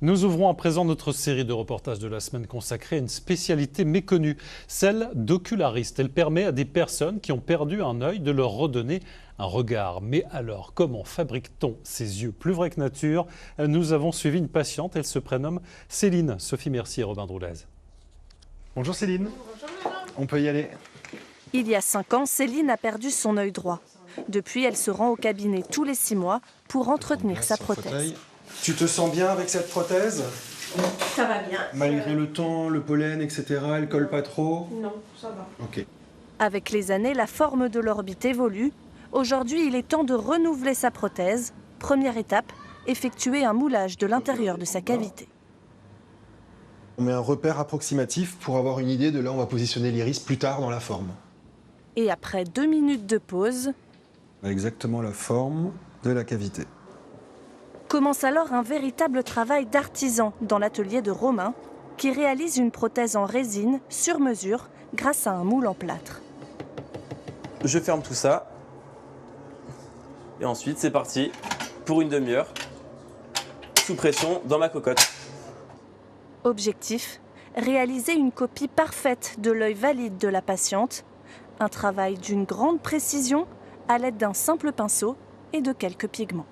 Nous ouvrons à présent notre série de reportages de la semaine consacrée à une spécialité méconnue, celle d'oculariste. Elle permet à des personnes qui ont perdu un œil de leur redonner un regard. Mais alors, comment fabrique-t-on ces yeux plus vrais que nature? Nous avons suivi une patiente, elle se prénomme Céline. Sophie Mercier et Robin Droulez. Bonjour Céline. Bonjour. On peut y aller. Il y a 5 ans, Céline a perdu son œil droit. Depuis, elle se rend au cabinet tous les 6 mois pour entretenir sa prothèse. Tu te sens bien avec cette prothèse? Ça va bien. Malgré le temps, le pollen, etc., elle colle pas trop? Non, ça va. Ok. Avec les années, la forme de l'orbite évolue. Aujourd'hui, il est temps de renouveler sa prothèse. Première étape, effectuer un moulage de l'intérieur de sa cavité. On met un repère approximatif pour avoir une idée de là où on va positionner l'iris plus tard dans la forme. Et après 2 minutes de pause, Exactement la forme de la cavité. commence alors un véritable travail d'artisan dans l'atelier de Romain, qui réalise une prothèse en résine sur mesure grâce à un moule en plâtre. Je ferme tout ça. Et ensuite, c'est parti pour une demi-heure, sous pression, dans ma cocotte. Objectif, réaliser une copie parfaite de l'œil valide de la patiente. Un travail d'une grande précision à l'aide d'un simple pinceau et de quelques pigments.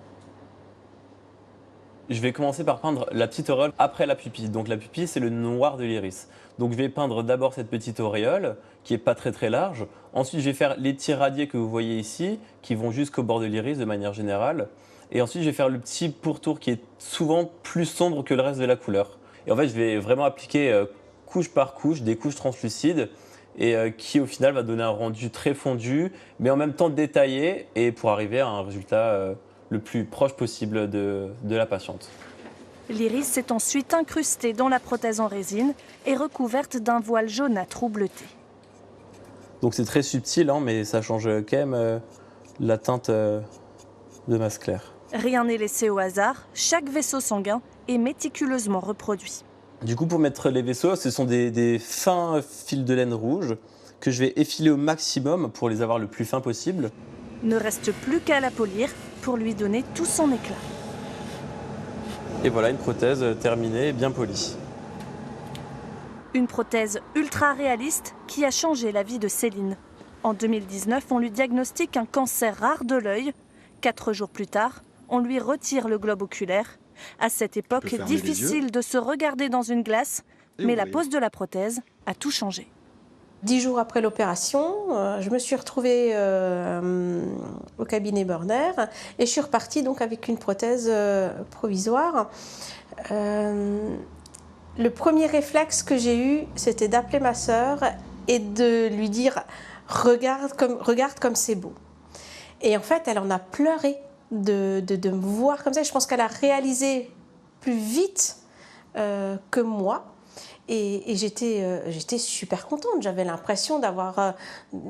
Je vais commencer par peindre la petite auréole après la pupille. Donc la pupille, c'est le noir de l'iris. Donc je vais peindre d'abord cette petite auréole, qui n'est pas très large. Ensuite, je vais faire les tirs radiés que vous voyez ici, qui vont jusqu'au bord de l'iris de manière générale. Et ensuite, je vais faire le petit pourtour qui est souvent plus sombre que le reste de la couleur. Et en fait, je vais vraiment appliquer couche par couche des couches translucides et qui au final va donner un rendu très fondu, mais en même temps détaillé, et pour arriver à un résultat le plus proche possible de la patiente. L'iris s'est ensuite incrustée dans la prothèse en résine et recouverte d'un voile jaunâtre ou bleuté. Donc c'est très subtil, hein, mais ça change quand même la teinte de masse claire. Rien n'est laissé au hasard, chaque vaisseau sanguin est méticuleusement reproduit. Du coup, pour mettre les vaisseaux, ce sont des fins fils de laine rouge que je vais effiler au maximum pour les avoir le plus fins possible. Ne reste plus qu'à la polir pour lui donner tout son éclat. Et voilà une prothèse terminée et bien polie. Une prothèse ultra réaliste qui a changé la vie de Céline. En 2019, on lui diagnostique un cancer rare de l'œil. 4 jours plus tard, on lui retire le globe oculaire. À cette époque, difficile de se regarder dans une glace, mais la pose de la prothèse a tout changé. 10 jours après l'opération, je me suis retrouvée au cabinet Burner et je suis repartie donc avec une prothèse provisoire. Le premier réflexe que j'ai eu, c'était d'appeler ma sœur et de lui dire « regarde comme c'est beau ». Et en fait, elle en a pleuré de me voir comme ça. Je pense qu'elle a réalisé plus vite que moi. Et j'étais super contente. J'avais l'impression d'avoir...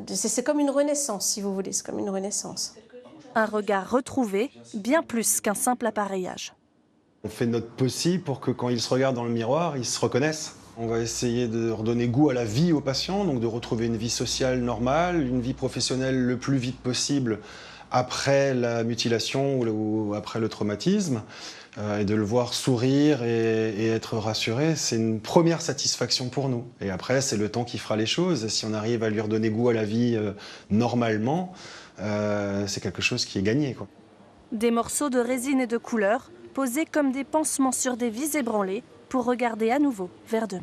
c'est comme une renaissance, si vous voulez. C'est comme une renaissance. Un regard retrouvé, bien plus qu'un simple appareillage. On fait notre possible pour que quand ils se regardent dans le miroir, ils se reconnaissent. On va essayer de redonner goût à la vie aux patients, donc de retrouver une vie sociale normale, une vie professionnelle le plus vite possible après la mutilation ou après le traumatisme. Et de le voir sourire et être rassuré, c'est une première satisfaction pour nous. Et après, c'est le temps qui fera les choses. Et si on arrive à lui redonner goût à la vie normalement, c'est quelque chose qui est gagné, quoi. Des morceaux de résine et de couleur, posés comme des pansements sur des vies ébranlées, pour regarder à nouveau vers demain.